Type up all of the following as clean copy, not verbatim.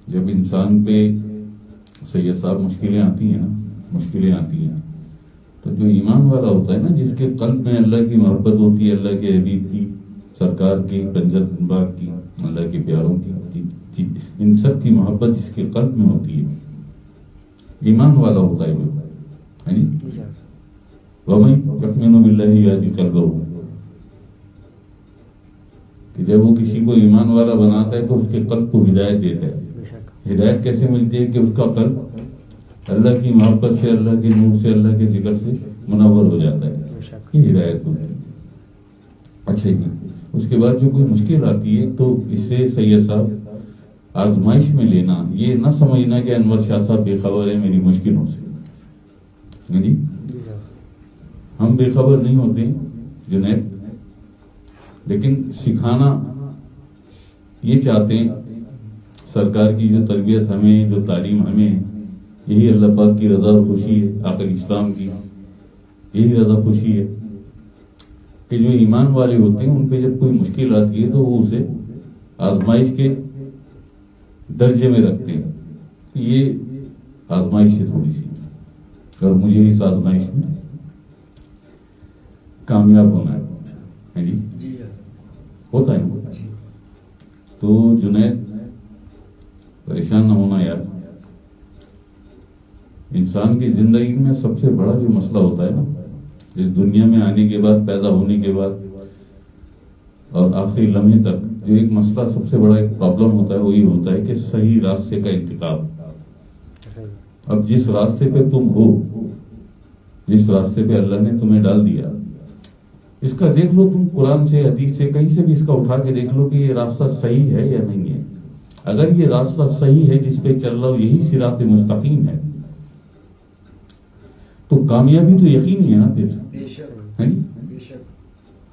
جب انسان پہ سید صاحب مشکلیں آتی ہیں تو جو ایمان والا ہوتا ہے نا، جس کے قلب میں اللہ کی محبت ہوتی ہے، اللہ کے حبیب کی، سرکار کی، کنزت باغ کی، اللہ کے پیاروں کی، ان سب کی محبت جس کے قلب میں ہوتی ہے، ایمان والا ہوتا ہے جو، وَمَن يُؤْمِنُ بِاللَّهِ يَهْدِ قَلْبَهُ، کہ جب وہ کسی کو ایمان والا بناتا ہے تو اس کے قلب کو ہدایت دیتا ہے۔ ہدایت کیسے ملتی ہے؟ کہ اس کا قلب اللہ کی محبت سے، اللہ کے نور سے، اللہ کے ذکر سے منور ہو جاتا ہے، یہ ہدایت ہوتی ہے۔ اچھا جی، اس کے بعد جو کوئی مشکل آتی ہے تو اس سے سید صاحب آزمائش میں لینا، یہ نہ سمجھنا کہ انور شاہ صاحب بے خبر ہے میری مشکلوں سے، جی ہم بے خبر نہیں ہوتے جنید، لیکن سکھانا یہ چاہتے ہیں، سرکار کی جو تربیت ہمیں، جو تعلیم ہمیں، یہی اللہ پاک کی رضا اور خوشی ہے، آخر اسلام کی یہی رضا خوشی ہے کہ جو ایمان والے ہوتے ہیں ان پہ جب کوئی مشکل آتی ہے تو وہ اسے آزمائش کے درجے میں رکھتے ہیں، یہ آزمائش سے تھوڑی سی، اور مجھے اس آزمائش میں کامیاب ہونا ہے، جی ہوتا ہے۔ تو جنید پریشان نہ ہونا یار، انسان کی زندگی میں سب سے بڑا جو مسئلہ ہوتا ہے نا، اس دنیا میں آنے کے بعد، پیدا ہونے کے بعد اور آخری لمحے تک جو ایک مسئلہ سب سے بڑا ایک پرابلم ہوتا ہے وہ یہ ہوتا ہے کہ صحیح راستے کا انتخاب۔ اب جس راستے پہ تم ہو، جس راستے پہ اللہ نے تمہیں ڈال دیا، اس کا دیکھ لو تم، قرآن سے، حدیث سے، کہیں سے بھی اس کا اٹھا کے دیکھ لو کہ یہ راستہ صحیح ہے یا نہیں ہے۔ اگر یہ راستہ صحیح ہے جس پہ چل رہا ہو، یہی صراط مستقیم ہے، تو کامیابی تو یقینی ہے نا پھر،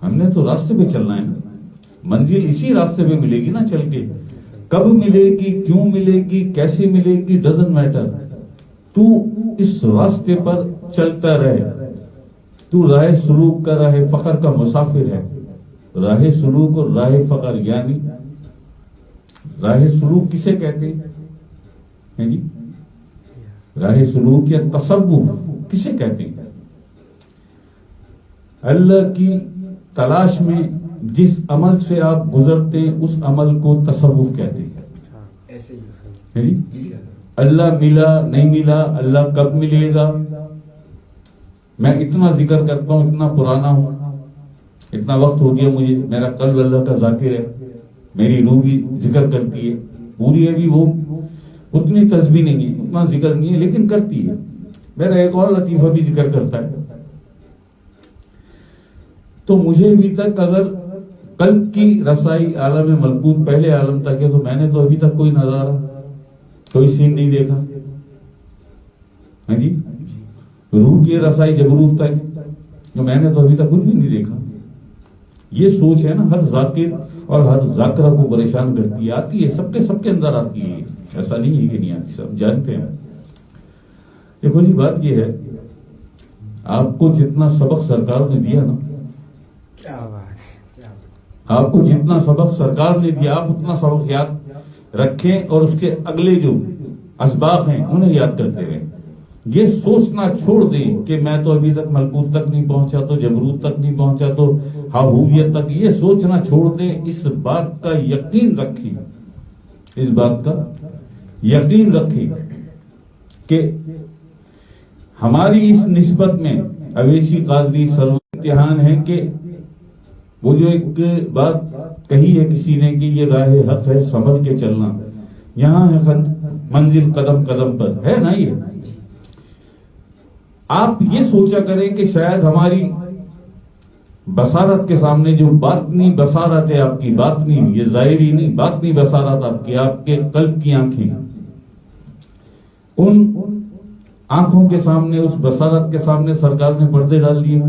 ہم نے تو راستے پہ چلنا ہے نا، منزل اسی راستے پہ ملے گی نا چل کے، کب ملے گی، کیوں ملے گی، کیسے ملے گی، ڈزنٹ میٹر، تو اس راستے پر چلتا رہے۔ تو راہ سلوک کا، راہ فقر کا مسافر ہے۔ راہ سلوک اور راہ فقر، یعنی راہ سلوک کسے کہتے ہیں جی؟ راہ سلوک یا تصوف کسے کہتے ہیں؟ اللہ کی تلاش میں جس عمل سے آپ گزرتے ہیں اس عمل کو تصوف کہتے ہیں۔ اللہ ملا نہیں ملا، اللہ کب ملے گا، میں اتنا ذکر کرتا ہوں، اتنا پرانا ہوں، اتنا وقت ہو گیا مجھے، میرا قلب اللہ کا ذاکر ہے، میری روح بھی ذکر کرتی ہے، پوری ابھی وہ اتنی تسبیح نہیں ہے، اتنا ذکر نہیں ہے، لیکن کرتی ہے۔ میرا ایک اور لطیفہ بھی ذکر کرتا ہے۔ تو مجھے ابھی تک اگر قلب کی رسائی عالم ملکوت پہلے عالم تک ہے، تو میں نے تو ابھی تک کوئی نظارہ، کوئی سین نہیں دیکھا، ہاں جی؟ روح کی رسائی جبروت تک، تو میں نے تو ابھی تک کچھ بھی نہیں دیکھا۔ یہ سوچ ہے نا، ہر ذاکر اور ہر ذاکرہ کو پریشان کرتی ہے، آتی ہے، سب کے اندر آتی ہے، ایسا نہیں ہے کہ نہیں آتی، سب جانتے ہیں۔ دیکھو جی، بات یہ ہے، آپ کو جتنا سبق سرکار نے دیا نا، آپ کو جتنا سبق سرکار نے دیا، آپ اتنا سبق یاد رکھیں اور اس کے اگلے جو اسباق ہیں انہیں یاد کرتے رہیں۔ یہ سوچنا چھوڑ دیں کہ میں تو ابھی تک ملکوت تک نہیں پہنچا، تو جبروت تک نہیں پہنچا، تو حبوبیت تک، یہ سوچنا چھوڑ دیں۔ اس بات کا یقین رکھیں، اس بات کا یقین رکھیں کہ ہماری اس نسبت میں اویسی قادری سرور امتحان ہے کہ وہ جو ایک بات کہی ہے کسی نے کہ یہ راہ حق ہے سنبھل کے چلنا، یہاں ہے منزل قدم قدم پر، ہے نا؟ یہ آپ یہ سوچا کریں کہ شاید ہماری بصارت کے سامنے جو باطنی بصارت ہے آپ کی، باطنی، یہ ظاہری نہیں، باطنی بصارت آپ کی، آپ کے قلب کی آنکھیں، ان آنکھوں کے سامنے، اس بصارت کے سامنے سرکار نے پردے ڈال دیے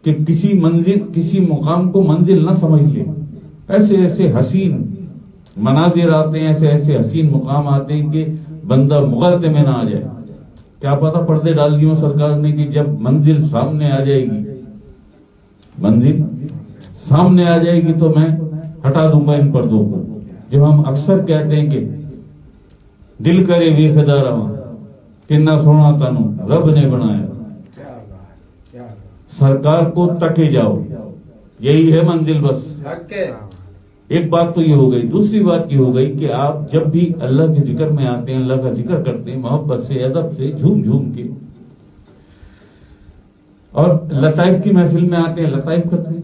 کہ کسی منزل، کسی مقام کو منزل نہ سمجھ لیں۔ ایسے ایسے حسین مناظر آتے ہیں، ایسے ایسے حسین مقام آتے ہیں کہ بندہ مغالطے میں نہ آ جائے۔ کیا پتا پردے ڈال دیے سرکار نے کہ جب منزل سامنے آ جائے گی، منزل سامنے آ جائے گی تو میں ہٹا دوں گا ان پردوں کو. جو ہم اکثر کہتے ہیں کہ دل کرے ویکھدا رہواں کنا سونا تانوں رب نے بنایا, سرکار کو تکے جاؤ, یہی ہے منزل بس. ایک بات تو یہ ہو گئی. دوسری بات یہ ہو گئی کہ آپ جب بھی اللہ کے ذکر میں آتے ہیں, اللہ کا ذکر کرتے ہیں محبت سے, ادب سے, جھوم جھوم کے, اور لطائف کی محفل میں آتے ہیں لطائف کرتے ہیں,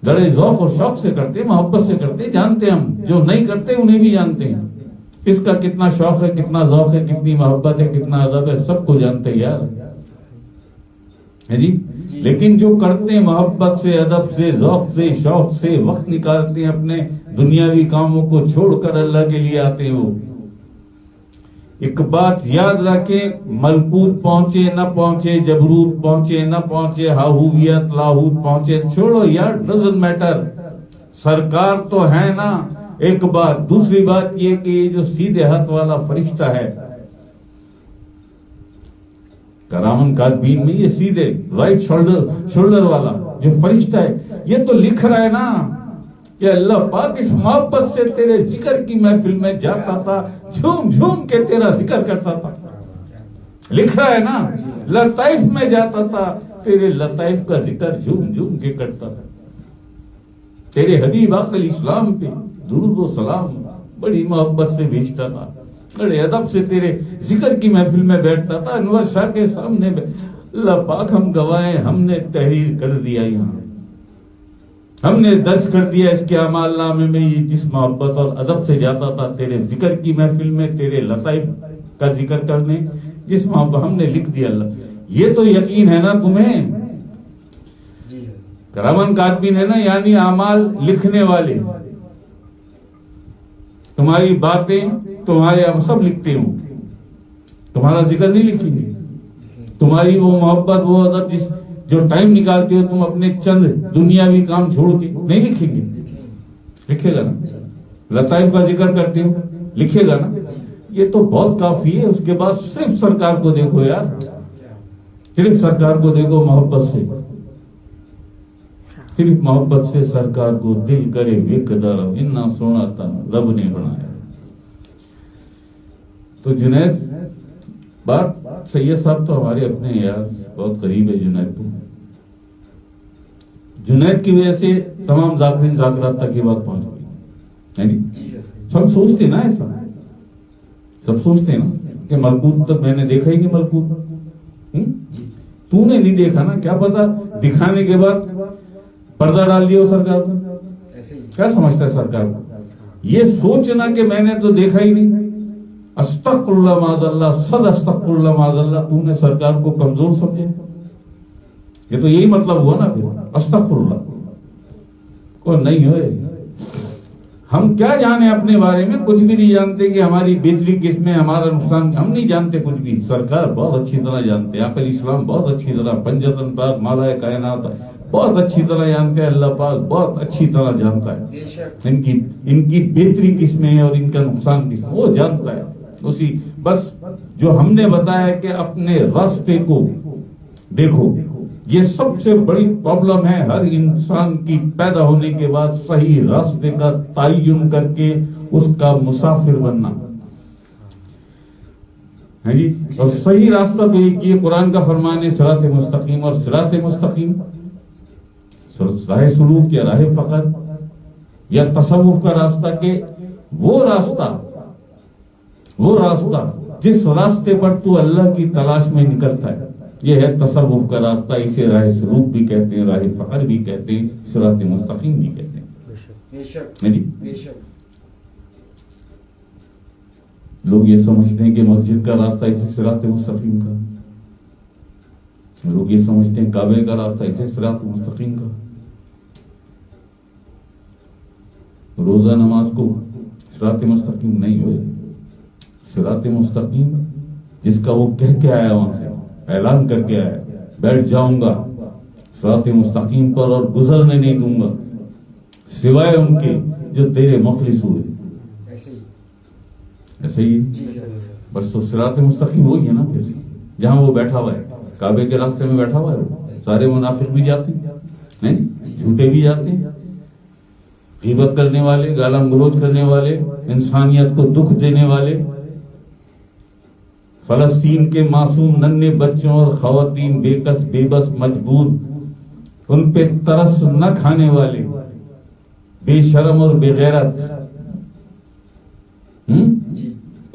بڑے ذوق اور شوق سے کرتے ہیں, محبت سے کرتے ہیں. جانتے ہیں ہم, جو نہیں کرتے انہیں بھی جانتے ہیں اس کا کتنا شوق ہے, کتنا ذوق ہے, کتنی محبت ہے, کتنا ادب ہے, سب کو جانتے ہیں یار ہے جی. لیکن جو کرتے ہیں محبت سے, ادب سے, ذوق سے, شوق سے, وقت نکالتے ہیں اپنے دنیاوی کاموں کو چھوڑ کر اللہ کے لیے آتے ہیں, وہ ایک بات یاد رکھیں, ملکوت پہنچے نہ پہنچے, جبروت پہنچے نہ پہنچے, ہاہویت لاہوت پہنچے, چھوڑو یار, ڈزنٹ میٹر, سرکار تو ہے نا. ایک بات. دوسری بات یہ کہ یہ جو سیدھے ہاتھ والا فرشتہ ہے کرامن کاتبین میں, یہ سیدھے رائٹ شولڈر والا جو فرشتہ ہے, یہ تو لکھ رہا ہے نا کہ اللہ پاک اس محبت سے تیرے ذکر کی محفل میں جاتا تھا, جھوم جھوم کے تیرا ذکر کرتا تھا. لکھ رہا ہے نا, لطائف میں جاتا تھا, تیرے لطائف کا ذکر جھوم جھوم کے کرتا تھا. تیرے حبیب آقا اسلام پہ درود و سلام بڑی محبت سے بھیجتا تھا, بڑے ادب سے تیرے ذکر کی محفل میں بیٹھتا تھا. انور شاہ کے سامنے اللہ پاک ہم گواہیں, ہم نے تحریر کر دیا, یہاں ہم نے درج کر دیا اس کے اعمال نامے میں, یہ جس محبت اور ادب سے جاتا تھا تیرے ذکر کی محفل میں, تیرے لطائف کا ذکر کرنے, جس محبت ہم نے لکھ دیا. اللہ, یہ تو یقین ہے نا تمہیں, کرامن کاتبین ہے نا, یعنی اعمال لکھنے والے, تمہاری باتیں تمہارے سب لکھتے ہوں, تمہارا ذکر نہیں لکھیں گے. تمہاری وہ محبت, وہ ادب, جس جو ٹائم نکالتے ہو تم اپنے چند دنیاوی کام چھوڑ کے, نہیں لکھیں گے. لکھے گا نا. لطائف کا ذکر کرتے ہو, لکھے گا نا. یہ تو بہت کافی ہے. اس کے بعد صرف سرکار کو دیکھو یار, صرف سرکار کو دیکھو محبت سے, صرف محبت سے سرکار کو دل کرے ویکھدا رہواں اتنا سونا تھا رب نے بنایا. تو جنید, بات سید صاحب تو ہمارے اپنے یار, بہت قریب ہے جنید. تو جنید کی وجہ سے تمام ذاکرین ذاکرات تک یہ بات پہنچ گئی. سب سوچتے نا ایسا, سب سوچتے نا کہ ملکوت تک میں نے دیکھا ہی نہیں. ملکوت تو نے نہیں دیکھا نا, کیا پتا دکھانے کے بعد پردہ ڈال دیا سرکار کو. کیا سمجھتا ہے سرکار کو, یہ سوچنا کہ میں نے تو دیکھا ہی نہیں. استغفر اللہ معاذ اللہ, صد استغفر اللہ معاذ اللہ. تو نے سرکار کو کمزور سمجھے, یہ تو یہی مطلب ہوا نا پھر. استغفر اللہ کو نہیں ہوئے. ہم کیا جانے اپنے بارے میں, کچھ بھی نہیں جانتے کہ ہماری بہتری کس میں, ہمارا نقصان, ہم نہیں جانتے کچھ بھی. سرکار بہت اچھی طرح جانتے, آقا اسلام بہت اچھی طرح, پنجتن پاک مالا کائنات بہت اچھی طرح جانتے ہیں. اللہ پاک بہت اچھی طرح جانتا ہے ان کی بہتری کس میں ہے اور ان کا نقصان کس میں, وہ جانتا ہے. اسی بس جو ہم نے بتایا کہ اپنے راستے کو دیکھو, یہ سب سے بڑی پرابلم ہے ہر انسان کی پیدا ہونے کے بعد, صحیح راستے کا تعین کر کے اس کا مسافر بننا ہے جی. اور صحیح راستہ تو یہ قرآن کا فرمان ہے, صراط مستقیم. اور صراط مستقیم راہ سلوک یا راہ فقر یا تصوف کا راستہ, کہ وہ راستہ جس راستے پر تو اللہ کی تلاش میں نکلتا ہے, یہ ہے تصوف کا راستہ. اسے راہ سلوک بھی کہتے ہیں, راہ فقر بھی کہتے ہیں, صراط مستقیم بھی کہتے ہیں. لوگ یہ سمجھتے ہیں کہ مسجد کا راستہ اسے صراط مستقیم کا, لوگ یہ سمجھتے ہیں کعبے کا راستہ اسے صراط مستقیم کا. روزہ نماز کو صراط مستقیم نہیں ہوئے. صراط مستقیم جس کا وہ کہہ کے آیا, وہاں سے اعلان کر کے آیا, بیٹھ جاؤں گا صراط مستقیم پر اور گزرنے نہیں دوں گا سوائے ان کے جو تیرے مخلص ہوئے. ایسے ہی بس. تو صراط مستقیم وہی ہے نا پھر, جہاں وہ بیٹھا ہوا ہے, کعبے کے راستے میں بیٹھا ہوا ہے. وہ سارے منافق بھی جاتے ہیں, جھوٹے بھی جاتے ہیں, غیبت کرنے والے، گالم گلوچ کرنے والے، انسانیت کو دکھ دینے والے، فلسطین کے معصوم ننھے بچوں اور خواتین بے کس بے بس مجبور، ان پہ ترس نہ کھانے والے، بے شرم اور بے غیرت،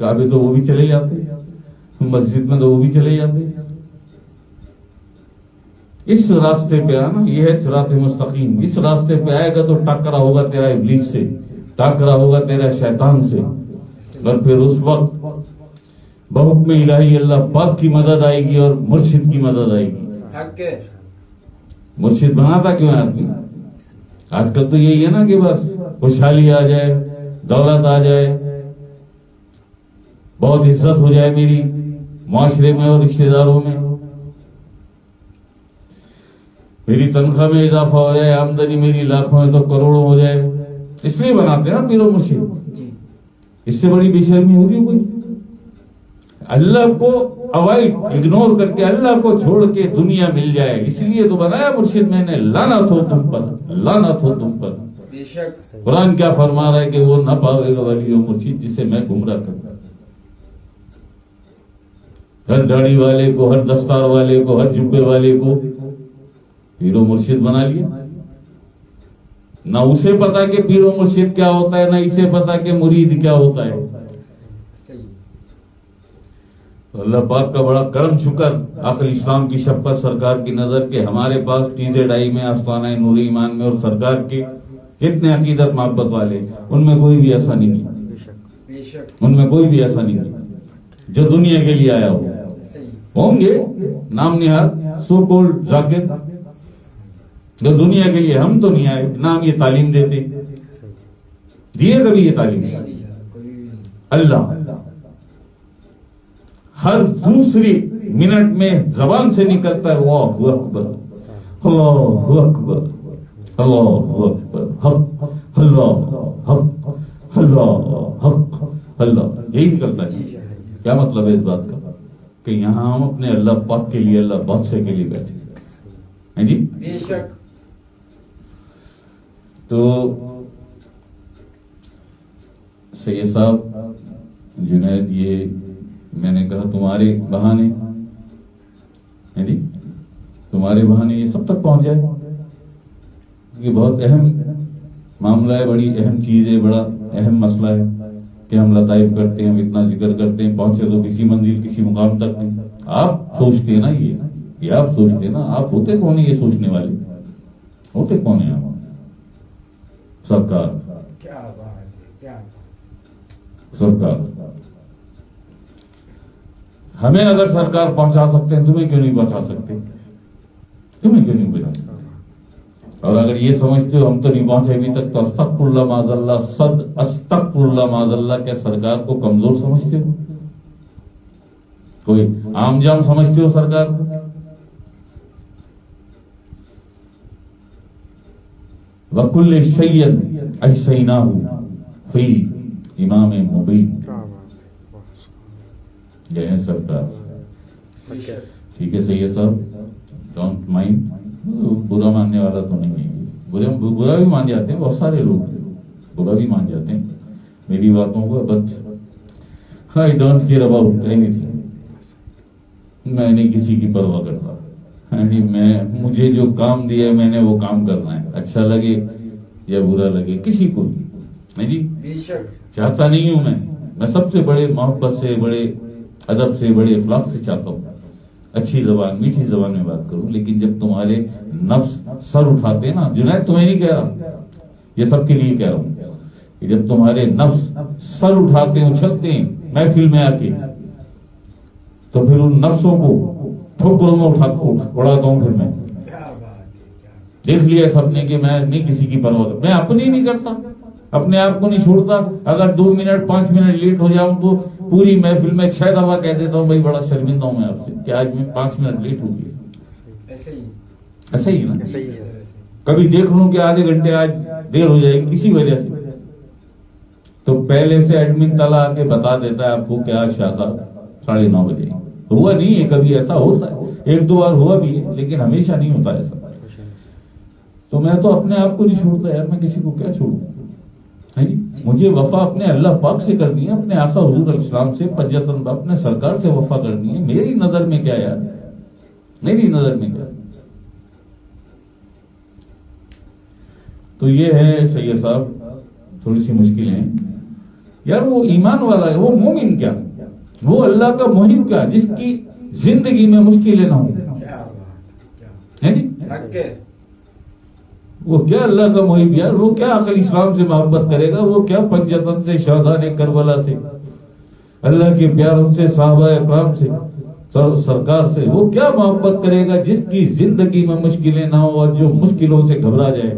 کعبے تو وہ بھی چلے جاتے، مسجد میں تو وہ بھی چلے جاتے. اس راستے پہ آنا، یہ ہے صراط مستقیم. اس راستے پہ آئے گا تو ٹکرا ہوگا تیرا ابلیس سے، ٹکرا ہوگا تیرا شیطان سے، اور پھر اس وقت بحکم الہی اللہ پاک کی مدد آئے گی اور مرشد کی مدد آئے گی. مرشد بناتا کیوں ہے آدمی؟ آج کل تو یہی ہے نا کہ بس خوشحالی آ جائے، دولت آ جائے، بہت عزت ہو جائے میری معاشرے میں اور رشتے داروں میں، میری تنخواہ میں اضافہ ہو جائے، آمدنی میری لاکھوں ہے تو کروڑوں ہو جائے. اس لیے بناتے ہیں نا پیر و مرشد. اس سے بڑی بے شرمی ہوگی کوئی؟ اللہ کو اوائڈ اگنور کر کے، اللہ کو چھوڑ کے دنیا مل جائے، اس لیے تو بنایا مرشد میں نے. لعنت ہو تم پر، لعنت ہو تم پر. قرآن کیا فرما رہا ہے کہ وہ نہ پاوے گا ولی و مرشد جسے میں گمراہ کرتا. ہر داڑھی والے کو، ہر دستار والے کو، ہر جبے والے کو پیر و مرشد بنا لیا. نہ اسے پتا کہ پیر و مرشد کیا ہوتا ہے، نہ اسے پتا کہ مرید کیا ہوتا ہے. اللہ پاک کا بڑا کرم شکر آخر اسلام کی شفقت سرکار کی نظر کہ ہمارے پاس TZI میں، آستانہ نور ایمان میں، اور سرکار کے کتنے عقیدت محبت والے، ان میں کوئی بھی ایسا نہیں ہے، ان میں کوئی بھی ایسا نہیں ہے جو دنیا کے لیے آیا ہو. ہوں گے نام نہاد سو کولڈ ذاکر جو دنیا کے لیے. ہم تو نہیں آئے، نہ ہم یہ تعلیم دیتے، دیے کبھی یہ تعلیم. اللہ ہر دوسری منٹ میں زبان سے نکلتا ہے اللہ اکبر، اللہ اکبر، اللہ اکبر، حق اللہ، حق اللہ، حق اللہ، یہی نکلتا ہے. کیا مطلب ہے اس بات کا؟ کہ یہاں ہم اپنے اللہ پاک کے لیے، اللہ بادشاہ کے لیے بیٹھے ہیں جی. بے شک. تو سید صاحب جنید، یہ میں نے کہا تمہارے بہانے ہیں جی، تمہارے بہانے یہ سب تک پہنچ جائے. یہ بہت اہم معاملہ ہے، بڑی اہم چیز ہے، بڑا اہم مسئلہ ہے کہ ہم لطائف کرتے ہیں، ہم اتنا ذکر کرتے ہیں، پہنچے تو کسی منزل کسی مقام تک نہیں. آپ سوچتے ہیں نا، یہ آپ سوچتے ہیں نا. آپ ہوتے کون ہیں یہ سوچنے والے؟ ہوتے کون ہیں آپ؟ سرکار، سرکار. ہمیں اگر سرکار پہنچا سکتے ہیں، تمہیں کیوں نہیں پہنچا سکتے؟ تمہیں کیوں نہیں پہنچا سکتے؟ اور اگر یہ سمجھتے ہو ہم تو نہیں پہنچے ابھی تک، تو استغفر اللہ معاذ اللہ، صد استغفر اللہ معاذ اللہ. کیا سرکار کو کمزور سمجھتے ہو؟ کوئی عام جام سمجھتے ہو سرکار کو؟ وَكُلِّ شَيْءٍ أَحْصَيْنَاهُ فِي إِمَامٍ مُبِينٍ. یہ ہے سرکار. ٹھیک ہے سید صاحب، ڈونٹ مائنڈ. برا ماننے والا تو نہیں ہے، برا بھی مان جاتے ہیں، بہت سارے لوگ برا بھی مان جاتے ہیں میری باتوں کو. But I don't care about any thing. میں نہیں کسی کی پرواہ کرتا. مجھے جو کام دیا ہے میں نے وہ کام کرنا ہے، اچھا لگے یا برا لگے کسی کو نہیں جی. چاہتا نہیں ہوں میں سب سے بڑے محبت سے، بڑے ادب سے، بڑے اخلاق سے چاہتا ہوں اچھی زبان، میٹھی زبان میں بات کروں. لیکن جب تمہارے نفس سر اٹھاتے نا، جنید تمہیں نہیں کہہ رہا، یہ سب کے لیے کہہ رہا ہوں کہ جب تمہارے نفس سر اٹھاتے ہیں، اچھلتے ہیں محفل میں آ کے، تو پھر ان نفسوں کو ٹھوکروں میں اڑاتا ہوں. پھر میں دیکھ لیا سب نے کہ میں نہیں کسی کی پرواہ، میں اپنی نہیں کرتا، اپنے آپ کو نہیں چھوڑتا. اگر 2 منٹ 5 منٹ لیٹ ہو جاؤں تو پوری محفل میں 6 دفعہ کہہ دیتا ہوں بھائی بڑا شرمندہ ہوں میں آپ سے کہ آج میں 5 منٹ لیٹ ہو گیا. ایسا ہی نا. کبھی دیکھ لوں کہ آدھے گھنٹے آج دیر ہو جائے گی کسی وجہ سے، تو پہلے سے ایڈمن تالا آ کے بتا دیتا ہے آپ کو کہ آج شاہ صاحب 9:30 بجے. ہوا نہیں ہے کبھی، ایسا ہوتا ہے 1-2 بار ہوا بھی ہے، لیکن ہمیشہ نہیں ہوتا ایسا. تو میں تو اپنے آپ کو نہیں چھوڑتا یار، میں کسی کو کیا چھوڑوں. مجھے وفا اپنے اللہ پاک سے کرنی ہے، اپنے آقا حضور علیہ السلام سے، پنجتن اپنے سرکار سے وفا کرنی ہے. میری نظر میں کیا یار، میری نظر میں کیا. تو یہ ہے سید صاحب تھوڑی سی مشکلیں ہیں یار. وہ ایمان والا ہے، وہ مومن کیا، وہ اللہ کا محب کیا جس کی زندگی میں مشکلیں نہ ہوں. وہ کیا اللہ کا محب یار، وہ کیا عقل اسلام سے محبت کرے گا، وہ کیا پنجتن سے، شہداء کربلا سے، اللہ کے پیاروں سے، صحابہ اکرام سے، سرکار سے، وہ کیا محبت کرے گا جس کی زندگی میں مشکلیں نہ ہو اور جو مشکلوں سے گھبرا جائے.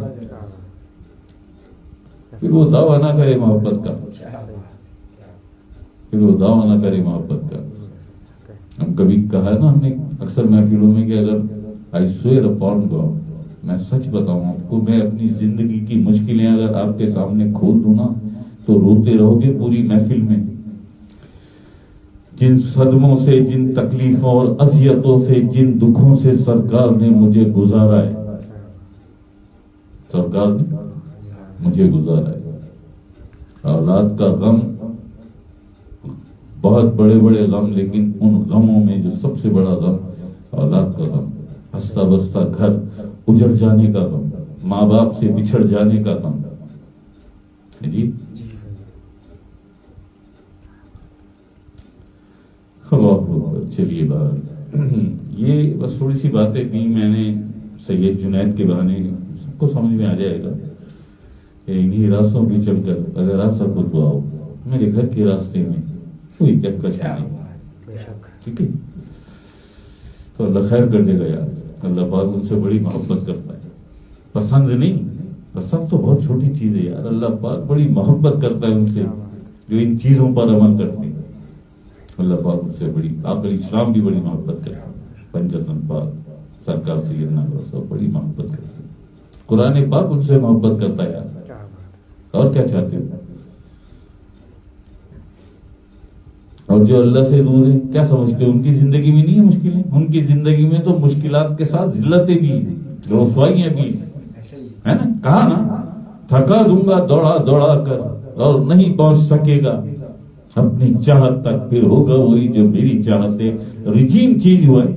پھر وہ دعویٰ نہ کرے محبت کا، پھر وہ دعویٰ نہ کرے محبت کا. ہم کبھی کہا نا ہم نے اکثر محفلوں میں کہ اگر I swear upon God، میں سچ بتاؤں آپ کو، میں اپنی زندگی کی مشکلیں اگر آپ کے سامنے کھول دوں نا تو روتے رہو گے پوری محفل میں. جن صدموں سے، جن تکلیفوں اور اذیتوں سے، جن دکھوں سے سرکار نے مجھے گزارا ہے، سرکار نے مجھے گزارا ہے. اولاد کا غم، بہت بڑے بڑے غم، لیکن ان غموں میں جو سب سے بڑا غم اولاد کا غم، ہنستا بستا گھر اجڑ جانے کا غم، ماں باپ سے بچھڑ جانے کا غم. جی چلیے بہر یہ بس تھوڑی سی باتیں کی میں نے سید جنید کے بہانے، سب کو سمجھ میں آ جائے گا کہ انہی راستوں پہ چل کر اگر آپ سب کو آؤ میرے گھر کے راستے میں کوئی کہکش نہیں، ٹھیک ہے تو اللہ خیر کر دے گا یار. اللہ پاک ان سے بڑی محبت کرتا ہے. پسند نہیں، پسند تو بہت چھوٹی چیز ہے یار. اللہ پاک بڑی محبت کرتا ہے ان سے جو ان چیزوں پر عمل کرتے ہیں. اللہ پاک ان سے بڑی، آقا اسلام بھی بڑی محبت کرتا ہے. پنجتن پاک سرکار سیدنا سب بڑی محبت کرتے ہیں. قرآن پاک ان سے محبت کرتا ہے یار. اور کیا چاہتے ہو؟ اور جو اللہ سے دور ہے کیا سمجھتے ہیں ان کی زندگی میں نہیں ہے مشکلیں؟ ان کی زندگی میں تو مشکلات کے ساتھ ذلتیں بھی ہیں، رسوائیاں بھی ہے نا. کہا نا تھکا دوں گا دوڑا دوڑا کر اور نہیں پہنچ سکے گا اپنی چاہت تک، پھر ہوگا وہی جو میری چاہت ہے. رجیم چینج ہوا ہے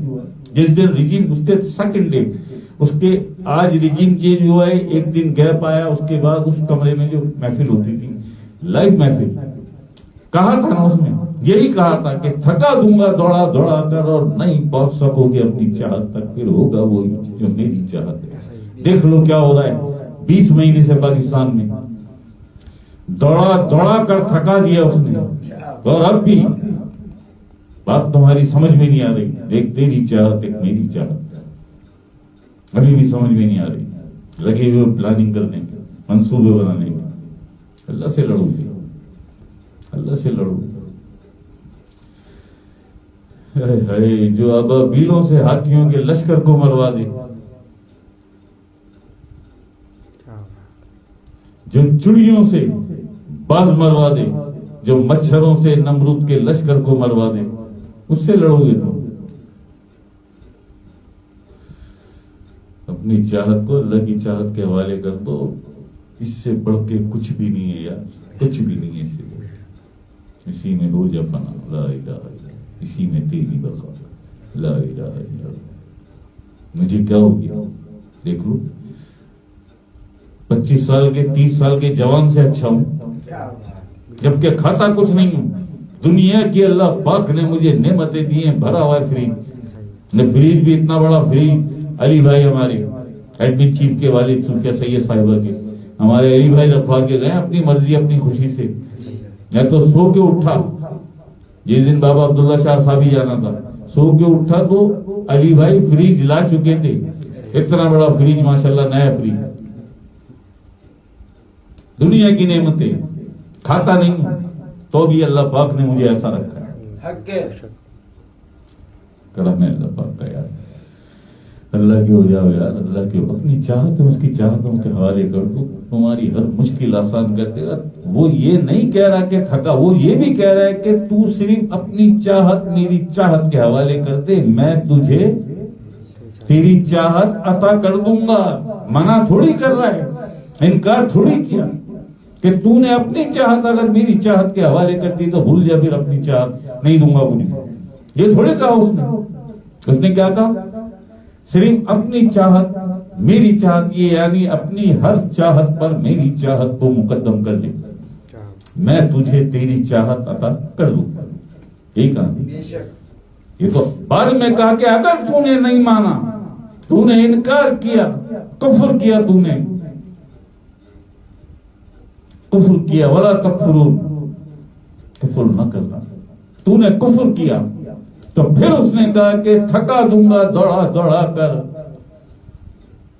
جس دن رجیم، اس کے سیکنڈ ڈے، اس کے آج رجیم چینج ہوا ہے، ایک دن گیپ آیا. اس کے بعد اس کمرے میں جو محفل ہوتی تھی لائیو محفل، کہا تھا نا اس میں یہی کہا تھا کہ تھکا دوں گا دوڑا دوڑا کر اور نہیں پہنچ سکو گے اپنی چاہت تک، پھر ہوگا وہی جو میری چاہت ہے. دیکھ لو کیا ہو رہا ہے 20 مہینے سے پاکستان میں، دوڑا دوڑا کر تھکا دیا اس نے. اور اب بھی بات تمہاری سمجھ میں نہیں آ رہی، ایک تیری چاہت ایک میری چاہت، ابھی بھی سمجھ میں نہیں آ رہی. لگے ہوئے پلاننگ کرنے میں، منصوبے بنانے میں. اللہ سے لڑو گے، اللہ سے لڑو. جو ابابیلوں سے ہاتھیوں کے لشکر کو مروا دے، جو چڑیوں سے باز مروا دے، جو مچھروں سے نمرود کے لشکر کو مروا دے، اس سے لڑو گے. تو اپنی چاہت کو اللہ کی چاہت کے حوالے کر دو. اس سے بڑھ کے کچھ بھی نہیں ہے یار، کچھ بھی نہیں ہے. اسی میں ہو جا فنا، لا الہ الا اللہ، اسی میں تیری بقا، لا الہ الا اللہ. مجھے کیا ہو گیا دیکھ لو، 25 سال کے 30 سال کے جوان سے اچھا ہوں، جبکہ کھاتا کچھ نہیں ہوں. دنیا کی اللہ پاک نے مجھے نعمتیں دی ہیں، بھرا ہوا ہے فریج. فریج بھی اتنا بڑا فریج علی بھائی ہمارے ایڈمن چیف کے والد صوفیہ سید صاحبہ کے، ہمارے علی بھائی رکھوا کے گئے اپنی مرضی اپنی خوشی سے. میں تو سو کے اٹھا، جس دن بابا عبداللہ شاہ صاحب ہی جانا تھا، سو کے اٹھا تو علی بھائی فریج لا چکے تھے. اتنا بڑا فریج ماشاءاللہ، نیا فریج. دنیا کی نعمتیں کھاتا نہیں ہوں تو بھی اللہ پاک نے مجھے ایسا رکھا ہے. کرم ہے اللہ پاک کا یار. اللہ کے ہو جاؤ یار، اللہ کے اپنی چاہت ہے، اس کی چاہتوں کے حوالے کر دو، تمہاری ہر مشکل آسان کر دے گا. وہ یہ نہیں کہہ رہا کہ تھکا، وہ یہ بھی کہہ رہا ہے کہ تو صرف اپنی چاہت میری چاہت کے حوالے کر دے، میں تجھے تیری چاہت عطا کر دوں گا. منع تھوڑی کر رہا ہے، انکار تھوڑی کیا. کہ تو نے اپنی چاہت اگر میری چاہت کے حوالے کر دی تو بھول جا پھر اپنی چاہت نہیں دوں گا مجھے. یہ تھوڑے کہا اس نے کیا کہا؟ صرف اپنی چاہت میری چاہت، یہ یعنی اپنی ہر چاہت پر میری چاہت کو مقدم کر دے، میں تجھے تیری چاہت عطا کر دوں. یہی کہا. یہ تو بعد میں کہا کہ اگر تو نے نہیں مانا، تو نے انکار کیا، کفر کیا، تو نے کفر کیا، ولا تکفرون، کفر نہ کرنا، تو نے کفر کیا، تو پھر اس نے کہا کہ تھکا دوں گا دوڑا دوڑا کر،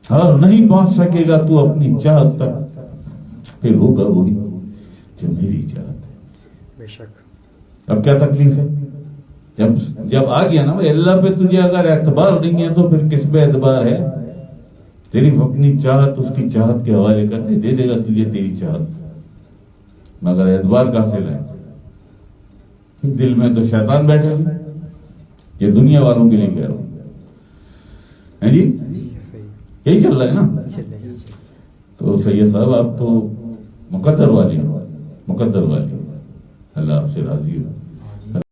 اور نہیں پہنچ سکے گا تو اپنی چاہت تک، پھر ہوگا وہی جو میری چاہت ہے. بے شک. اب کیا تکلیف ہے؟ جب آ گیا نا اللہ پہ تجھے اگر اعتبار نہیں ہے تو پھر کس پہ اعتبار ہے؟ تیری اپنی چاہت اس کی چاہت کے حوالے کر دے دے گا تجھے تیری چاہت، مگر اعتبار کہاں سے لائے؟ دل میں تو شیطان بیٹھا ہے. یہ دنیا والوں کے لیے کہہ رہا ہوں جی، یہی چل رہا ہے نا. تو سید صاحب آپ تو مقدر والے ہیں، مقدر والے، اللہ آپ سے راضی ہو.